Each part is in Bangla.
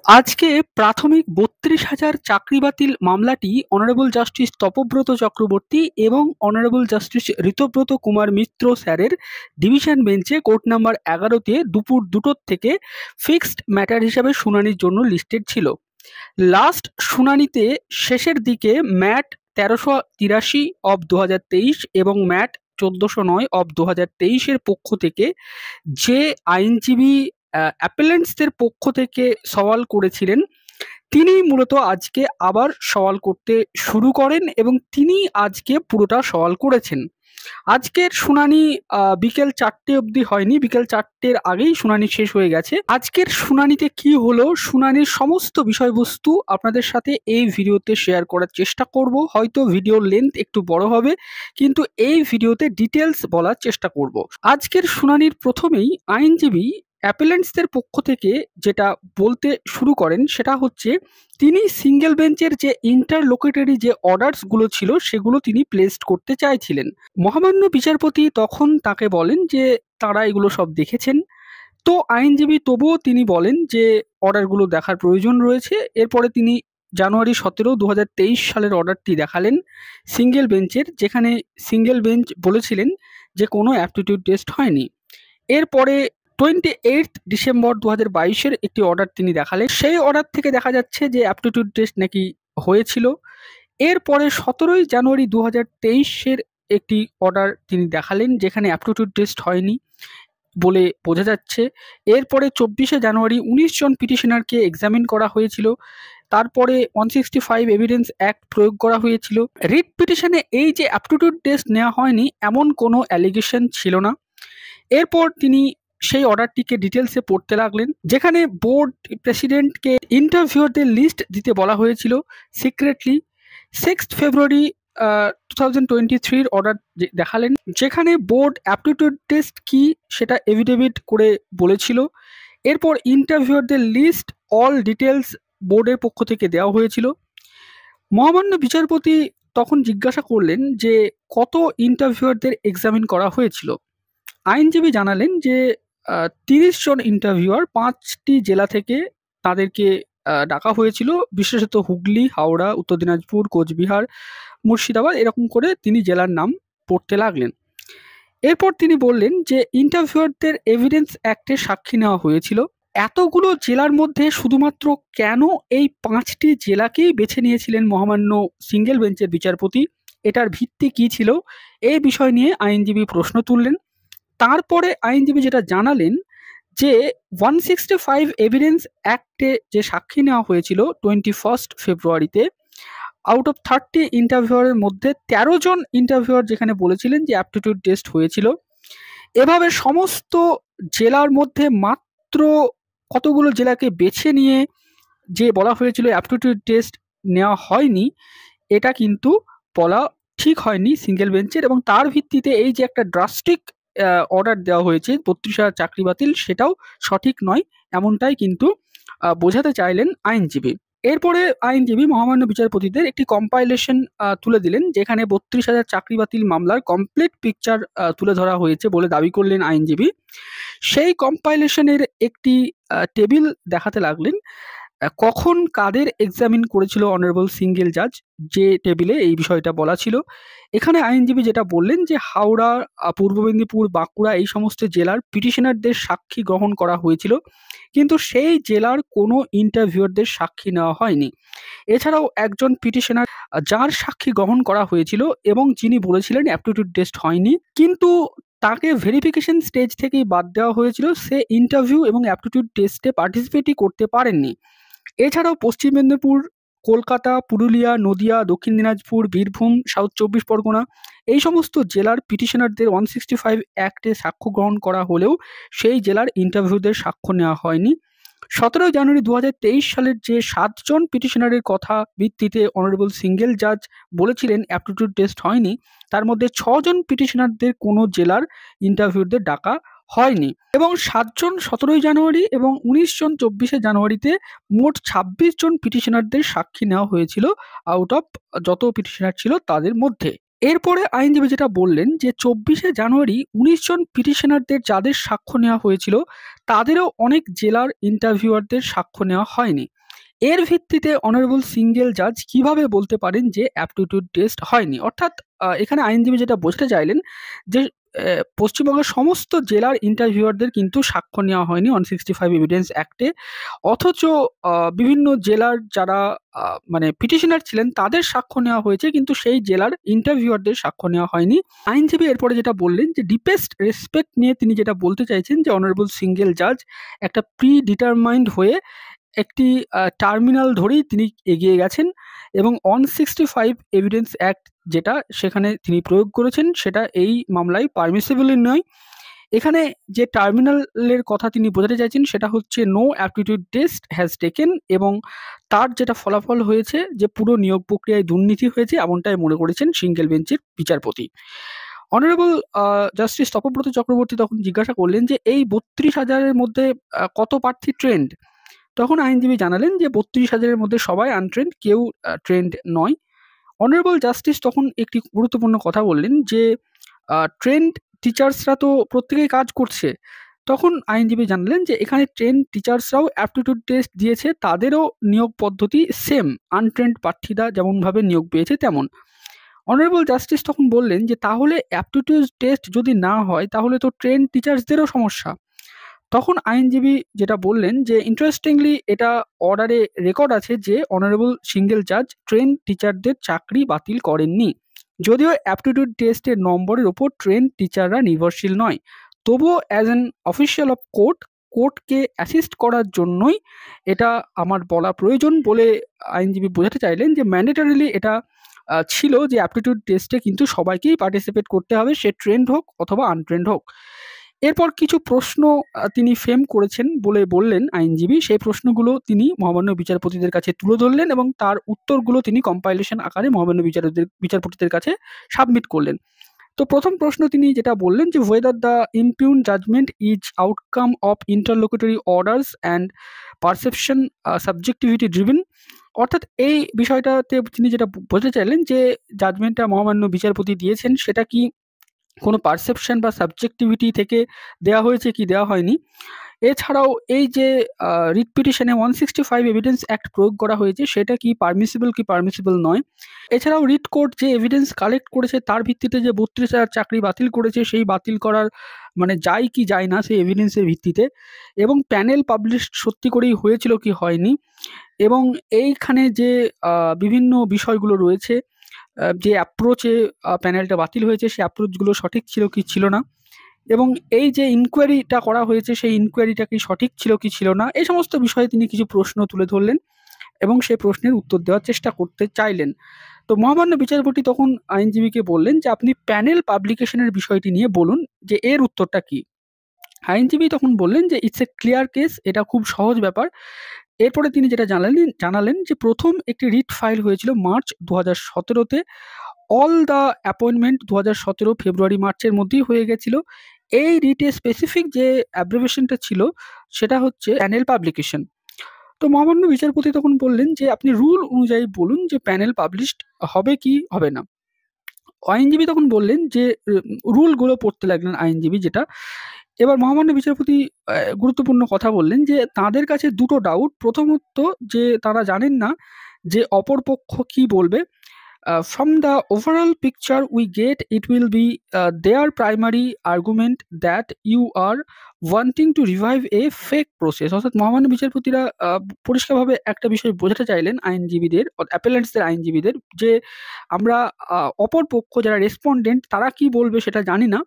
আজকে প্রাথমিক ৩২,০০০ চাকরি বাতিল মামলাটি অনারেবল জাস্টিস তপব্রত চক্রবর্তী এবং অনারেবল জাস্টিস ঋতব্রত কুমার মিত্র স্যারের ডিভিশন বেঞ্চে কোর্ট নাম্বার ১১-তে দুপুর ২টোর থেকে ফিক্সড ম্যাটার হিসাবে শুনানির জন্য লিস্টেড ছিল। লাস্ট শুনানিতে শেষের দিকে ম্যাট ১৩৮৩ অব ২০২৩ এবং ম্যাট ১৪০৯ অব ২০২৩ এর পক্ষ থেকে যে আইনজীবী অ্যাপেলেন্টসদের পক্ষ থেকে সওয়াল করেছিলেন, তিনি মূলত আজকে আবার সওয়াল করতে শুরু করেন এবং তিনি আজকে পুরোটা সওয়াল করেছেন। আজকের শুনানি বিকেল ৪টে অবধি হয়নি, বিকেল ৪টের আগেই শুনানি শেষ হয়ে গেছে। আজকের শুনানিতে কি হলো, শুনানির সমস্ত বিষয়বস্তু আপনাদের সাথে এই ভিডিওতে শেয়ার করার চেষ্টা করব। হয়তো ভিডিওর লেন্থ একটু বড় হবে, কিন্তু এই ভিডিওতে ডিটেলস বলার চেষ্টা করব। আজকের শুনানির প্রথমেই আইনজীবী অ্যাপেলেন্টসদের পক্ষ থেকে যেটা বলতে শুরু করেন সেটা হচ্ছে, তিনি সিঙ্গেল বেঞ্চের যে ইন্টারলোকুটরি যে অর্ডারসগুলো ছিল সেগুলো তিনি প্লেসড করতে চাইছিলেন। মহামান্য বিচারপতি তখন তাকে বলেন যে তারা এগুলো সব দেখেছেন। তো আইনজীবী তবুও তিনি বলেন যে অর্ডারগুলো দেখার প্রয়োজন রয়েছে। এরপরে তিনি জানুয়ারি ১৭, ২০২৩ সালের অর্ডারটি দেখালেন সিঙ্গেল বেঞ্চের, যেখানে সিঙ্গেল বেঞ্চ বলেছিলেন যে কোনো অ্যাপটিটিউড টেস্ট হয়নি। এরপরে 28 ডিসেম্বর ২০২২-এর একটি অর্ডার তিনি দেখালেন। সেই অর্ডার থেকে দেখা যাচ্ছে যে অ্যাপটিটিউড টেস্ট নাকি হয়েছিল। এরপরে ১৭ই জানুয়ারি ২০২৩-এর একটি অর্ডার তিনি দেখালেন যেখানে অ্যাপটিটিউড টেস্ট হয়নি বলে বোঝা যাচ্ছে। এরপরে ২৪শে জানুয়ারি ১৯ জন পিটিশনারকে এক্সামিন করা হয়েছিল। তারপরে 165 এভিডেন্স অ্যাক্ট প্রয়োগ করা হয়েছিল। রিট পিটিশনে এই যে অ্যাপটিটিউড টেস্ট নেওয়া হয়নি এমন কোনো অ্যালিগেশন ছিল না। এরপর তিনি সেই অর্ডারটিকে ডিটেলসে পড়তে লাগলেন, যেখানে বোর্ড প্রেসিডেন্টকে ইন্টারভিউয়ারদের লিস্ট দিতে বলা হয়েছিল সিক্রেটলি। 6 ফেব্রুয়ারি 2023-র অর্ডার দেখালেন, যেখানে বোর্ড অ্যাপটিটিউড টেস্ট কি সেটা এভিডেভিট করে বলেছিল। এরপর ইন্টারভিউয়ারদের লিস্ট অল ডিটেলস বোর্ডের পক্ষ থেকে দেওয়া হয়েছিল। মহামান্য বিচারপতি তখন জিজ্ঞাসা করলেন যে কত ইন্টারভিউয়ারদের এক্সামিন করা হয়েছিল। আইনজীবী জানালেন যে ৩০ জন ইন্টারভিউয়ার ৫টি জেলা থেকে তাদেরকে ডাকা হয়েছিল, বিশেষত হুগলি, হাওড়া, উত্তর দিনাজপুর, কোচবিহার, মুর্শিদাবাদ, এরকম করে তিনি জেলার নাম পড়তে লাগলেন। এরপর তিনি বললেন যে ইন্টারভিউয়ারদের এভিডেন্স অ্যাক্টে সাক্ষী নেওয়া হয়েছিল। এতগুলো জেলার মধ্যে শুধুমাত্র কেন এই ৫টি জেলাকেই বেছে নিয়েছিলেন মহামান্য সিঙ্গেল বেঞ্চের বিচারপতি, এটার ভিত্তি কী ছিল, এই বিষয় নিয়ে আইনজীবী প্রশ্ন তুললেন। তারপরে আইনজীবী যেটা জানালেন যে 165 এভিডেন্স অ্যাক্টে যে সাক্ষী নেওয়া হয়েছিল 21 ফেব্রুয়ারিতে, আউট অফ 30 ইন্টারভিউয়ারের মধ্যে ১৩ জন ইন্টারভিউয়ার যেখানে বলেছিলেন যে অ্যাপটিটিউড টেস্ট হয়েছিল। এভাবে সমস্ত জেলার মধ্যে মাত্র কতগুলো জেলাকে বেছে নিয়ে যে বলা হয়েছিল অ্যাপটিটিউড টেস্ট নেওয়া হয়নি, এটা কিন্তু বলা ঠিক হয়নি সিঙ্গেল বেঞ্চের, এবং তার ভিত্তিতে এই যে একটা ড্রাস্টিক অর্ডার দেওয়া হয়েছে ৩২,০০০ চাকরি বাতিল, সেটাও সঠিক নয়, এমনটাই কিন্তু বোঝাতে চাইলেন আইনজীবী। এরপরে আইনজীবী মহামান্য বিচারপতিদের একটি কম্পাইলেশন তুলে দিলেন, যেখানে ৩২,০০০ চাকরি বাতিল মামলার কমপ্লিট পিকচার তুলে ধরা হয়েছে বলে দাবি করলেন আইনজীবী। সেই কম্পাইলেশনের একটি টেবিল দেখাতে লাগলেন, কখন কাদের এক্সামিন করেছিল অনারেবল সিঙ্গেল জাজ, যে টেবিলে এই বিষয়টা বলা ছিল। এখানে আইনজীবী যেটা বললেন যে হাওড়া, পূর্ব মেদিনীপুর, বাঁকুড়া এই সমস্ত জেলার পিটিশনারদের সাক্ষী গ্রহণ করা হয়েছিল, কিন্তু সেই জেলার কোনো ইন্টারভিউয়ারদের সাক্ষী নেওয়া হয়নি। এছাড়াও একজন পিটিশনার যার সাক্ষী গ্রহণ করা হয়েছিল এবং যিনি বলেছিলেন অ্যাপটিটিউড টেস্ট হয়নি, কিন্তু তাকে ভেরিফিকেশন স্টেজ থেকেই বাদ দেওয়া হয়েছিল, সে ইন্টারভিউ এবং অ্যাপটিটিউড টেস্টে পার্টিসিপেটই করতে পারেননি। এছাড়াও পশ্চিম মেদিনীপুর, কলকাতা, পুরুলিয়া, নদিয়া, দক্ষিণ দিনাজপুর, বীরভূম, সাউথ ২৪ পরগনা এই সমস্ত জেলার পিটিশনারদের 165 অ্যাক্টে সাক্ষ্য গ্রহণ করা হলেও সেই জেলার ইন্টারভিউদের সাক্ষ্য নেওয়া হয়নি। ১৭ জানুয়ারি ২০২৩ সালের যে ৭ জন পিটিশনারের কথা ভিত্তিতে অনারেবল সিঙ্গেল জাজ বলেছিলেন অ্যাপটিটিউড টেস্ট হয়নি, তার মধ্যে ৬ জন পিটিশনারদের কোনো জেলার ইন্টারভিউদের ডাকা হয়নি, এবং ৭ জন ১৭ জানুয়ারি এবং ১৯ জন ২৪শে জানুয়ারিতে মোট ২৬ জন পিটিশনারদের সাক্ষী নেওয়া হয়েছিল আউট অফ যত পিটিশনার ছিল তাদের মধ্যে। এরপরে আইনজীবী যেটা বললেন যে 24শে জানুয়ারি 19 জন পিটিশনারদের যাদের সাক্ষ্য নেওয়া হয়েছিল তাদেরও অনেক জেলার ইন্টারভিউয়ারদের সাক্ষ্য নেওয়া হয়নি। এর ভিত্তিতে অনারেবল সিঙ্গেল জাজ কিভাবে বলতে পারেন যে অ্যাপটিটিউড টেস্ট হয়নি? অর্থাৎ এখানে আইনজীবী যেটা বোঝাতে চাইলেন যে পশ্চিমবঙ্গের সমস্ত জেলার ইন্টারভিউয়ারদের কিন্তু সাক্ষ্য নেওয়া হয়নি 165 এভিডেন্স অ্যাক্টে। অথচ বিভিন্ন জেলার যারা মানে পিটিশনার ছিলেন তাদের সাক্ষ্য নেওয়া হয়েছে, কিন্তু সেই জেলার ইন্টারভিউয়ারদের সাক্ষ্য নেওয়া হয়নি। আইনজীবী এরপরে যেটা বললেন যে ডিপেস্ট রেসপেক্ট নিয়ে তিনি যেটা বলতে চাইছেন যে অনারেবল সিঙ্গেল জাজ একটা প্রি-ডিটারমাইন্ড হয়ে একটি টার্মিনাল ধরেই তিনি এগিয়ে গেছেন এবং 165 এভিডেন্স অ্যাক্ট যেটা সেখানে তিনি প্রয়োগ করেছেন সেটা এই মামলায় পারমিসিবলই নয়। এখানে যে টার্মিনালের কথা তিনি বোঝাতে চাইছেন সেটা হচ্ছে no aptitude test has taken, এবং তার যেটা ফলাফল হয়েছে যে পুরো নিয়োগ প্রক্রিয়ায় দুর্নীতি হয়েছে এমনটাই মনে করেছেন সিঙ্গেল বেঞ্চের বিচারপতি। অনারেবল জাস্টিস তপব্রত চক্রবর্তী তখন জিজ্ঞাসা করলেন যে এই 32,000-এর মধ্যে কত প্রার্থী ট্রেন্ড? তখন আইনজীবী জানালেন যে 32,000-এর মধ্যে সবাই আনট্রেন্ড, কেউ ট্রেন্ড নয়। অনারেবল জাস্টিস তখন একটি গুরুত্বপূর্ণ কথা বললেন যে ট্রেন্ড টিচার্সরা তো প্রত্যেকেই কাজ করছে। তখন আইনজীবী জানালেন যে এখানে ট্রেন্ড টিচার্সরাও অ্যাপটিটিউড টেস্ট দিয়েছে, তাদেরও নিয়োগ পদ্ধতি সেম, আনট্রেন্ড প্রার্থীরা যেমনভাবে নিয়োগ পেয়েছে তেমন। অনারেবল জাস্টিস তখন বললেন যে তাহলে অ্যাপটিটিউড টেস্ট যদি না হয় তাহলে তো ট্রেন্ড টিচার্সদেরও সমস্যা। তখন আইনজীবী যেটা বললেন যে ইন্টারেস্টিংলি এটা অর্ডারে রেকর্ড আছে যে অনারেবল সিঙ্গেল জাজ ট্রেন টিচারদের চাকরি বাতিল করেননি। যদিও অ্যাপটিটিউড টেস্টের নম্বরের ওপর ট্রেন টিচাররা নির্ভরশীল নয়, তবুও অ্যাজ অ্যান অফিসিয়াল অফ কোর্টকে অ্যাসিস্ট করার জন্যই এটা আমার বলা প্রয়োজন বলে আইনজীবী বোঝাতে চাইলেন যে ম্যান্ডেটরিলি এটা ছিল যে অ্যাপটিটিউড টেস্টে কিন্তু সবাইকেই পার্টিসিপেট করতে হবে, সে ট্রেন্ড হোক অথবা আনট্রেন্ড হোক। এরপর কিছু প্রশ্ন তিনি ফ্রেম করেছেন বলে বললেন আইনজীবী, সেই প্রশ্নগুলো তিনি মহামান্য বিচারপতিদের কাছে তুলে ধরলেন এবং তার উত্তরগুলো তিনি কম্পাইলেশন আকারে মহামান্য বিচারপতিদের কাছে সাবমিট করলেন। তো প্রথম প্রশ্ন তিনি যেটা বললেন যে whether the impugned judgment is outcome of interlocutory orders and perception subjectivity driven. অর্থাৎ এই বিষয়টাতে তিনি যেটা বলতে চাইলেন যে জাজমেন্টটা মহামান্য বিচারপতি দিয়েছেন সেটা কি কোনো পারসেপশন বা সাবজেক্টিভিটি থেকে দেওয়া হয়েছে কি দেওয়া হয়নি। এছাড়াও এই যে রিট পিটিশনে 165 এভিডেন্স অ্যাক্ট প্রয়োগ করা হয়েছে সেটা কি পারমিসিবল নয়। এছাড়াও রিট কোর্ট যে এভিডেন্স কালেক্ট করেছে তার ভিত্তিতে যে 32,000 চাকরি বাতিল করেছে সেই বাতিল করার মানে যায় কি যায় না সেই এভিডেন্সের ভিত্তিতে, এবং প্যানেল পাবলিশ সত্যি করেই হয়েছিল কি হয়নি, এবং এইখানে যে বিভিন্ন বিষয়গুলো রয়েছে যে অ্যাপ্রোচে প্যানেলটা বাতিল হয়েছে সেই অ্যাপ্রোচগুলো সঠিক ছিল কি ছিল না, এবং এই যে ইনকোয়ারিটা করা হয়েছে সেই ইনকোয়ারিটা কি সঠিক ছিল কি ছিল না, এই সমস্ত বিষয়ে তিনি কিছু প্রশ্ন তুলে ধরলেন এবং সেই প্রশ্নের উত্তর দেওয়ার চেষ্টা করতে চাইলেন। তো মহামান্য বিচারপতি তখন আইনজীবীকে বললেন যে আপনি প্যানেল পাবলিকেশনের বিষয়টি নিয়ে বলুন যে এর উত্তরটা কি। আইনজীবী তখন বললেন যে ইটস এ ক্লিয়ার কেস, এটা খুব সহজ ব্যাপার। এরপরে তিনি যেটা জানালেন যে প্রথম একটি রিট ফাইল হয়েছিল মার্চ 2017-তে। অল দ্য অ্যাপয়েন্টমেন্ট 2017 ফেব্রুয়ারি মার্চের মধ্যেই হয়ে গেছিল। এই রিটে স্পেসিফিক যে অ্যাব্রিভিয়েশনটা ছিল সেটা হচ্ছে প্যানেল পাবলিকেশন। তো মহামান্য বিচারপতি তখন বললেন যে আপনি রুল অনুযায়ী বলুন যে প্যানেল পাবলিশড হবে কি হবে না। আইনজীবী তখন বললেন যে রুলগুলো পড়তে লাগলেন আইনজীবী যেটা। এবার মহামান্য বিচারপতি গুরুত্বপূর্ণ কথা বললেন যে তাদের কাছে দুটো ডাউট। প্রথমত যে তারা জানেন না যে অপরপক্ষ কি বলবে। From the overall picture we get, it will be their primary argument that you are wanting to revive a fake process. অর্থাৎ মহামান্য বিচারপতিরা পরিষ্কারভাবে একটা বিষয় বোঝাতে চাইলেন আইনজীবীদের, অ্যাপেলেন্টসদের আইনজীবীদের যে আমরা অপর পক্ষ যারা রেসপন্ডেন্ট তারা কি বলবে সেটা জানি না,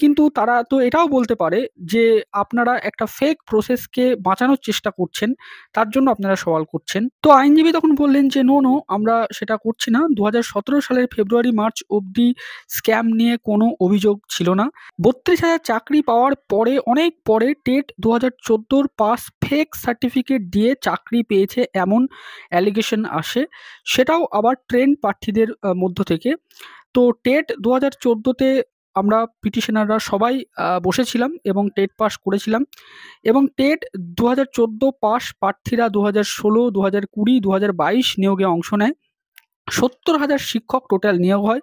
কিন্তু তারা তো এটাও বলতে পারে যে আপনারা একটা ফেক প্রসেসকে বাঁচানোর চেষ্টা করছেন, তার জন্য আপনারা সওয়াল করছেন। তো আইনজীবী তখন বললেন যে নো আমরা সেটা করছি না। 2017 সালের ফেব্রুয়ারি মার্চ অবধি স্ক্যাম নিয়ে কোনো অভিযোগ ছিল না। 32,000 চাকরি পাওয়ার পরে অনেক পরে টেট 2014 পাস ফেক সার্টিফিকেট দিয়ে চাকরি পেয়েছে এমন অ্যালিগেশন আসে, সেটাও আবার ট্রেন্ড প্রার্থীদের মধ্য থেকে। তো টেট 2014-তে আমরা পিটিশনাররা সবাই বসেছিলাম এবং টেট পাস করেছিলাম, এবং টেট 2014 পাস প্রার্থীরা 2016, 2020, 2022 নিয়োগে অংশ নেয়। 70,000 শিক্ষক টোটাল নিয়োগ হয়,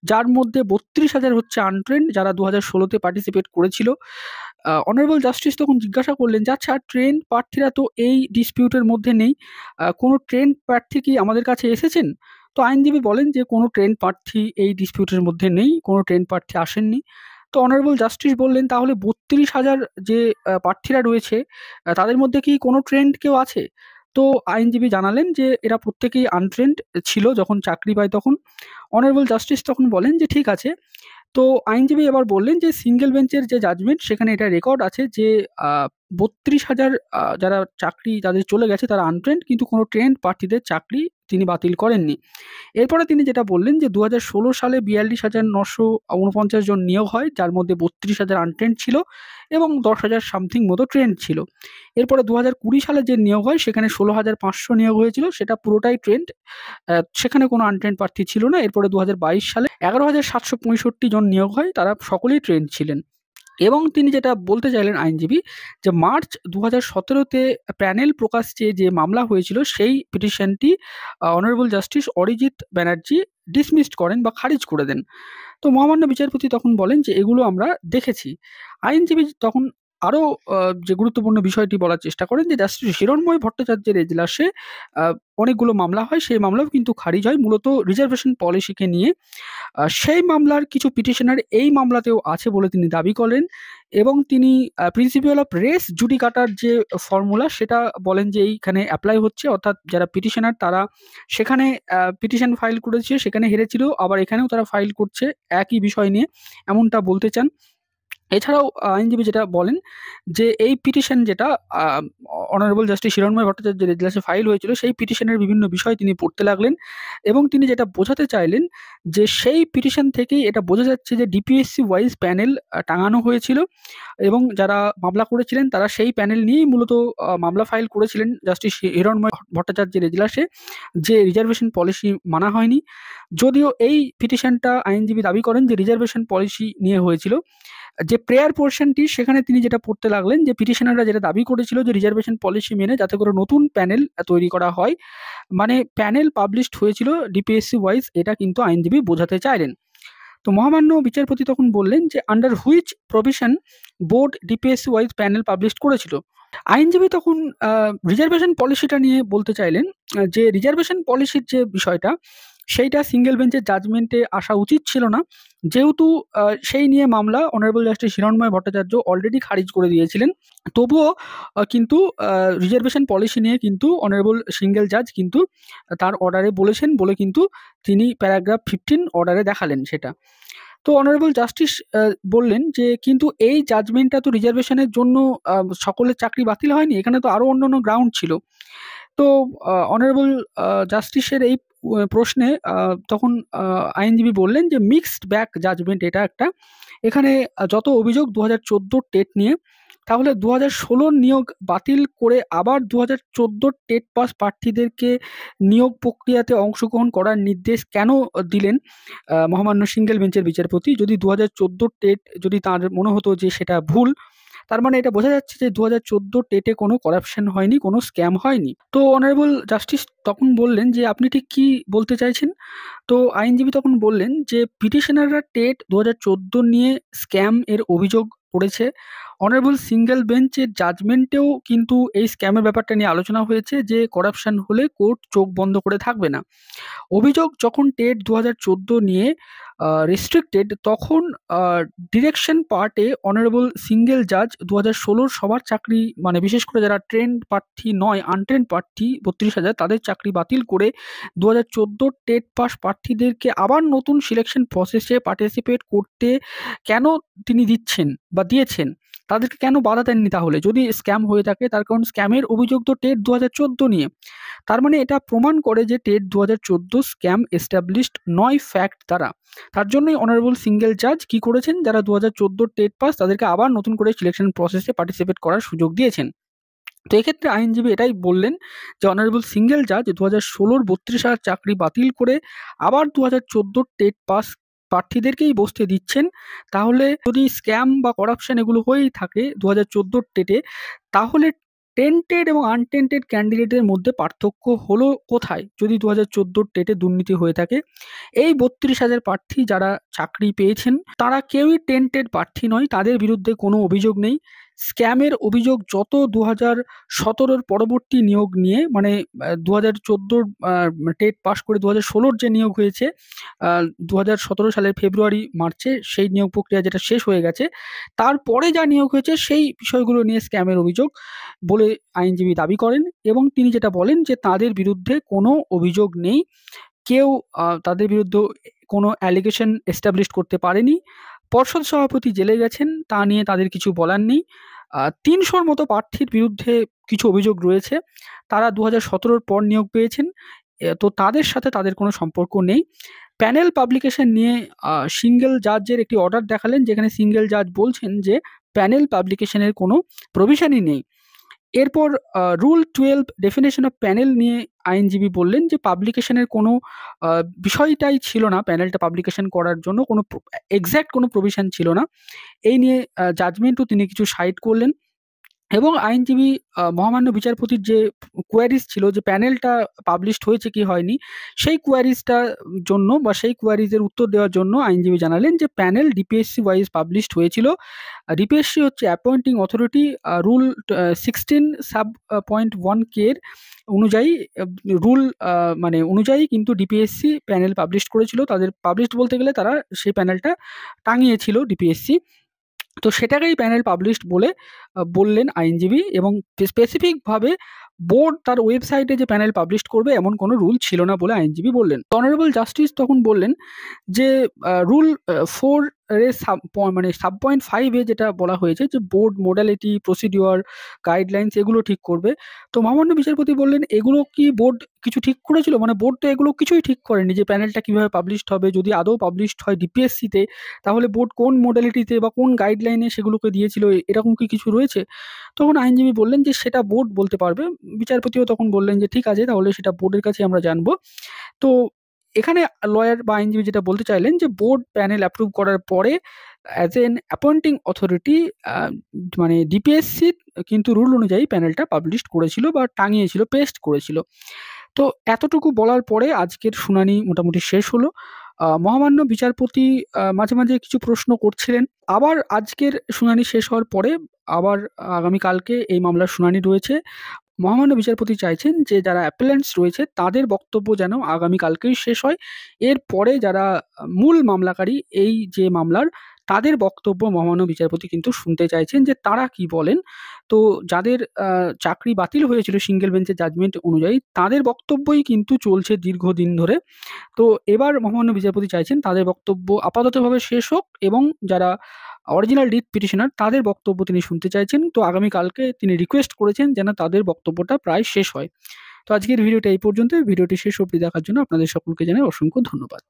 যার মধ্যে 32,000 হচ্ছে আনট্রেন্ড, যারা 2016-তে পার্টিসিপেট করেছিল। অনারেবল জাস্টিস তখন জিজ্ঞাসা করলেন যে, "আচ্ছা, ট্রেন্ড প্রার্থীরা তো এই ডিসপিউটের মধ্যে নেই। কোনো ট্রেন্ড প্রার্থী কি আমাদের কাছে এসেছেন?" তো আইনজীবী বলেন যে, "কোনো ট্রেন্ড প্রার্থী এই ডিসপিউটের মধ্যে নেই। কোনো ট্রেন্ড প্রার্থী আসেননি।" তো অনারেবল জাস্টিস বললেন, "তাহলে 32,000 যে প্রার্থীরা রয়েছে, তাদের মধ্যে কি কোনো ট্রেন্ড কেউ আছে?" তো আইনজীবী জানালেন যে, "এরা প্রত্যেকেই আনট্রেন্ড ছিল যখন চাকরি পায় তখন।" অনারেবল জাস্টিস তখন বলেন যে, "ঠিক আছে।" তো আইনজীবী এবার বললেন যে, সিঙ্গেল বেঞ্চের যে জাজমেন্ট সেখানে এটা রেকর্ড আছে যে, আ ৩২,০০০ যারা চাকরি যাদের চলে গেছে তারা আনট্রেন্ড, কিন্তু কোনো ট্রেন্ড প্রার্থীদের চাকরি তিনি বাতিল করেননি। এরপরে তিনি যেটা বললেন যে, ২০১৬ সালে ৪২,৯৪৯ জন নিয়োগ হয়, যার মধ্যে ৩২,০০০ আনট্রেন্ড ছিল এবং ১০,০০০ সামথিং মতো ট্রেন্ড ছিল। এরপরে ২০২০ সালে যে নিয়োগ হয় সেখানে ১৬,৫০০ নিয়োগ হয়েছিল, সেটা পুরোটাই ট্রেন্ড। সেখানে কোনো আনট্রেন্ড প্রার্থী ছিল না। এরপরে ২০২২ সালে ১১,৭৬৫ জন নিয়োগ হয়, তারা সকলেই ট্রেন্ড ছিলেন। এবং তিনি যেটা বলতে চাইলেন আইনজীবী, যে মার্চ ২০১৭-তে প্যানেল প্রকাশ চেয়ে যে মামলা হয়েছিল সেই পিটিশনটি honourable justice Arijit Banerjee dismissed করেন বা খারিজ করে দেন। তো মহামান্য বিচারপতি তখন বলেন যে, "এগুলো আমরা দেখেছি।" আইনজীবী তখন আরও যে গুরুত্বপূর্ণ বিষয়টি বলার চেষ্টা করেন যে, জাস্টিস হিরণময় ভট্টাচার্যের এজলাসে আ অনেকগুলো মামলা হয়, সেই মামলাও কিন্তু খারিজ হয় মূলত রিজার্ভেশন পলিসিকে নিয়ে। সেই মামলার কিছু পিটিশনার এই মামলাতেও আছে বলে তিনি দাবি করেন এবং তিনি প্রিন্সিপাল অফ রেস জুডিকাটার যে ফর্মুলা সেটা বলেন যে এইখানে এপ্লাই হচ্ছে। অর্থাৎ যারা পিটিশনার তারা সেখানে পিটিশন ফাইল করেছে, সেখানে হেরেছিল, আবার এখানেও তারা ফাইল করছে একই বিষয় নিয়ে, এমনটা বলতে চান। এছাড়াও আইনজীবী যেটা বলেন যে, এই পিটিশন যেটা আ অনারেবল জাস্টিস হিরণময় ভট্টাচার্যের এজলাসে ফাইল হয়েছিল, সেই পিটিশনের বিভিন্ন বিষয় তিনি পড়তে লাগলেন এবং তিনি যেটা বোঝাতে চাইলেন যে, সেই পিটিশন থেকেই এটা বোঝা যাচ্ছে যে ডিপিএসসি ওয়াইজ প্যানেল টাঙানো হয়েছিল এবং যারা মামলা করেছিলেন তারা সেই প্যানেল নিয়েই মূলত মামলা ফাইল করেছিলেন জাস্টিস হিরণময় ভট্টাচার্যের এজলাসে, যে রিজার্ভেশন পলিসি মানা হয়নি। যদিও এই পিটিশনটা আইনজীবী দাবি করেন যে রিজার্ভেশন পলিসি নিয়ে হয়েছিল। যে প্রেয়ার পোরশনটি সেখানে তিনি যেটা পড়তে লাগলেন যে, পিটিশনাররা যেটা দাবি করেছিল যে রিজার্ভেশন পলিসি মেনে যাতে করে নতুন প্যানেল তৈরি করা হয়, মানে প্যানেল পাবলিশড হয়েছিল ডিপিএসসি ওয়াইজ, এটা কিন্তু আইনজীবী বোঝাতে চাইলেন। তো মহামান্য বিচারপতি তখন বললেন যে, under which provision board DPSC wise panel published করেছিল। আইনজীবী তখন রিজার্ভেশন পলিসিটা নিয়ে বলতে চাইলেন, যে রিজার্ভেশন পলিসির যে বিষয়টা, সেইটা সিঙ্গেল বেঞ্চের জাজমেন্টে আসা উচিত ছিল না। যেহেতু সেই নিয়ে মামলা honourable justice Hiranmoy Bhattacharya already খারিজ করে দিয়েছিলেন। তবুও কিন্তু আ রিজার্ভেশন পলিসি নিয়ে কিন্তু অনারেবল সিঙ্গেল জাজ কিন্তু তার অর্ডারে বলেছেন বলে কিন্তু তিনি প্যারাগ্রাফ 15 অর্ডারে দেখালেন সেটা। তো অনারেবল জাস্টিস বললেন যে, "কিন্তু এই জাজমেন্টটা তো রিজার্ভেশনের জন্য আ সকলের চাকরি বাতিল হয়নি। এখানে তো আরো অন্যান্য গ্রাউন্ড ছিল।" তো অনারেবল জাস্টিসের এই প্রশ্নে তখন আইনজীবী বললেন যে, "মিক্সড ব্যাক জাজমেন্ট এটা একটা। এখানে যত অভিযোগ ২০১৪ টেট নিয়ে, তাহলে ২০১৬ নিয়োগ বাতিল করে আবার ২০১৪ টেট পাস প্রার্থীদেরকে নিয়োগ প্রক্রিয়াতে অংশগ্রহণ করার নির্দেশ কেন দিলেন মহামান্য সিঙ্গেল বেঞ্চের বিচারপতি? যদি ২০১৪ টেট যদি তার মনে হতো যে সেটা ভুল, তার মানে এটা বোঝা যাচ্ছে যে ২০১৪ টেটে কোনো করাপশন হয়নি, কোনো স্ক্যাম হয়নি।" তো অনারেবল জাস্টিস তখন বললেন যে, "আপনি ঠিক কি বলতে চাইছেন?" তো আইনজীবী তখন বললেন যে, "পিটিশনাররা টেট ২০১৪ নিয়ে স্ক্যাম এর অভিযোগ করেছে। অনারেবল সিঙ্গেল বেঞ্চের জাজমেন্টেও কিন্তু এই স্ক্যামের ব্যাপারটা নিয়ে আলোচনা হয়েছে যে করাপশন হলে কোর্ট চোখ বন্ধ করে থাকবে না। অভিযোগ যখন টেট ২০১৪ নিয়ে রেস্ট্রিক্টেড, তখন আ ডিরেকশন পার্টে অনারেবল সিঙ্গেল জাজ ২০১৬ সবার চাকরি, মানে বিশেষ করে যারা ট্রেন্ড প্রার্থী নয়, আনট্রেন্ড প্রার্থী ৩২,০০০, তাদের চাকরি বাতিল করে ২০১৪ টেট পাস প্রার্থীদেরকে আবার নতুন সিলেকশন প্রসেসে পার্টিসিপেট করতে কেন তিনি দিচ্ছেন বা দিয়েছেন? তাদেরকে কেন বাধা দেননি তাহলে? যদি স্ক্যাম হয়ে থাকে, তার কারণ স্ক্যামের অভিযোগ তো টেট ২০১৪ নিয়ে। তার মানে এটা প্রমাণ করে যে টেট ২০১৪ স্ক্যাম এস্টাবলিশড নয় ফ্যাক্ট দ্বারা। তার জন্যই অনারেবল সিঙ্গেল জাজ কি করেছেন, যারা ২০১৪ টেট পাস তাদেরকে আবার নতুন করে সিলেকশন প্রসেসে পার্টিসিপেট করার সুযোগ দিয়েছেন। তো এক্ষেত্রে আইনজীবী এটাই বললেন যে, অনারেবল সিঙ্গেল জাজ ২০১৬ ৩২,০০০ চাকরি বাতিল করে আবার ২০১৪ টেট পাস প্রার্থীদেরকেই বসতে দিচ্ছেন। তাহলে যদি স্ক্যাম বা করাপশন এগুলো হয়েই থাকে ২০১৪ টেটে, তাহলে টেন্টেড এবং আনটেন্টেড ক্যান্ডিডেটের মধ্যে পার্থক্য হলো কোথায় যদি 2014 টেটে দুর্নীতি হয়ে থাকে? এই 32,000 প্রার্থী যারা চাকরি পেয়েছেন তারা কেউই টেন্টেড প্রার্থী নয়, তাদের বিরুদ্ধে কোনো অভিযোগ নেই। স্ক্যামের অভিযোগ যত 2017 পরবর্তী নিয়োগ নিয়ে, মানে 2014 টেট পাস করে 2016 যে নিয়োগ হয়েছে 2017 সালের ফেব্রুয়ারি মার্চে, সেই নিয়োগ প্রক্রিয়া যেটা শেষ হয়ে গেছে, তারপরে যা নিয়োগ হয়েছে সেই বিষয়গুলো নিয়ে স্ক্যামের অভিযোগ বলে আইনজীবী দাবি করেন, এবং তিনি যেটা বলেন যে তাদের বিরুদ্ধে কোনো অভিযোগ নেই। কেউ তাদের বিরুদ্ধে কোনো অ্যালিগেশন এস্টাবলিশ করতে পারেনি। পর্ষদ সভাপতি জেলে গেছেন, তা নিয়ে তাদের কিছু বলার নেই। ৩০০ মতো প্রার্থীর বিরুদ্ধে কিছু অভিযোগ রয়েছে। তারা 2017 পর নিয়োগ পেয়েছেন। তো তাদের সাথে তাদের কোনো সম্পর্ক নেই। প্যানেল পাবলিকেশন নিয়ে সিঙ্গেল জাজের একটি অর্ডার দেখালেন, যেখানে সিঙ্গেল জাজ বলছেন যে প্যানেল পাবলিকেশনের কোনো প্রভিশনই নেই। এরপর রুল 12 ডেফিনেশন অফ প্যানেল নিয়ে আইনজীবী বললেন যে পাবলিকেশনের কোনো বিষয়টাই ছিল না, প্যানেলটা পাবলিকেশন করার জন্য কোনো এক্সাক্ট কোনো প্রভিশন ছিল না। এই নিয়ে জাজমেন্টও তিনি কিছু সাইড করলেন, এবং আইনজীবী মহামান্য বিচারপতির যে কোয়ারিজ ছিল যে প্যানেলটা পাবলিশড হয়েছে কি হয়নি, সেই কোয়ারিজটার জন্য বা সেই কোয়ারিজের উত্তর দেওয়ার জন্য আইনজীবী জানালেন যে প্যানেল ডিপিএসসি ওয়াইজ পাবলিশড হয়েছিল। ডিপিএসসি হচ্ছে appointing authority, rule 16 sub point 1 কে এর অনুযায়ী রুল মানে অনুযায়ী কিন্তু ডিপিএসসি প্যানেল পাবলিশড করেছিল। তাদের পাবলিশড বলতে গেলে তারা সেই প্যানেলটা টাঙিয়েছিল ডিপিএসসি। তো সেটাকেই প্যানেল পাবলিশড বলে বললেন আইনজীবী, এবং স্পেসিফিকভাবে বোর্ড তার ওয়েবসাইটে যে প্যানেল পাবলিশড করবে এমন কোনো রুল ছিল না বলে আইনজীবী বললেন। অনারেবল জাস্টিস তখন বললেন যে রুল 4 এর মানে সাব পয়েন্ট 5 এ যেটা বলা হয়েছে যে বোর্ড মোডালিটি, প্রসিডিওর, গাইডলাইনস এগুলো ঠিক করবে। তো মহামান্য বিচারপতি বললেন, এগুলো কি বোর্ড কিছু ঠিক করেছিল? মানে বোর্ড তো এগুলো কিছুই ঠিক করেনি যে প্যানেলটা কিভাবে পাবলিশড হবে। যদি আদৌ পাবলিশড হয় ডিপিএসসিতে, তাহলে বোর্ড কোন মোডালিটিতে বা কোন গাইডলাইনে সেগুলোকে দিয়েছিল, এরকম কি কিছু রয়েছে? তখন আইনজীবী বললেন যে সেটা বোর্ড বলতে পারবে। বিচারপতিও তখন বললেন যে ঠিক আছে, তাহলে সেটা বোর্ডের কাছে আমরা জানবো। তো এখানে লয়ার বা আইনজীবী যেটা বলতে চাইলেন যে বোর্ড প্যানেল অ্যাপ্রুভ করার পরে অ্যাজ এন অ্যাপয়েন্টিং অথরিটি মানে ডিপিএসসি কিন্তু রুল অনুযায়ী প্যানেলটা পাবলিশড করেছিল বা টাঙিয়েছিল, পেস্ট করেছিল। তো এতটুকু বলার পরে আজকের শুনানি মোটামুটি শেষ হলো। মহামান্য বিচারপতি মাঝে, মাঝে কিছু প্রশ্ন করছিলেন। আবার আজকের শুনানি শেষ হওয়ার পরে আবার আগামীকালকে এই মামলার শুনানি রয়েছে। মহামান্য বিচারপতি চাইছেন যে যারা অ্যাপেলেন্টস রয়েছে তাদের বক্তব্য যেন আগামীকালকেই শেষ হয়। এরপরে যারা মূল মামলাকারী এই যে মামলার, তাদের বক্তব্য মহামান্য বিচারপতি কিন্তু শুনতে চাইছেন যে তারা কি বলেন। তো যাদের চাকরি বাতিল হয়েছিল সিঙ্গেল বেঞ্চের জাজমেন্ট অনুযায়ী, তাদের বক্তব্যই কিন্তু চলছে দীর্ঘদিন ধরে। তো এবার মহামান্য বিচারপতি চাইছেন তাদের বক্তব্য আপাততভাবে শেষ হোক, এবং যারা অরিজিনাল রিট পিটিশনার তাদের বক্তব্য তিনি শুনতে চাইছেন। তো আগামীকালকে তিনি রিকোয়েস্ট করেছেন যেন তাদের বক্তব্যটা প্রায় শেষ হয়। তো আজকের ভিডিওটা এই পর্যন্তই। ভিডিওটি শেষ অবধি দেখার জন্য আপনাদের সকলকে জানাই অসংখ্য ধন্যবাদ।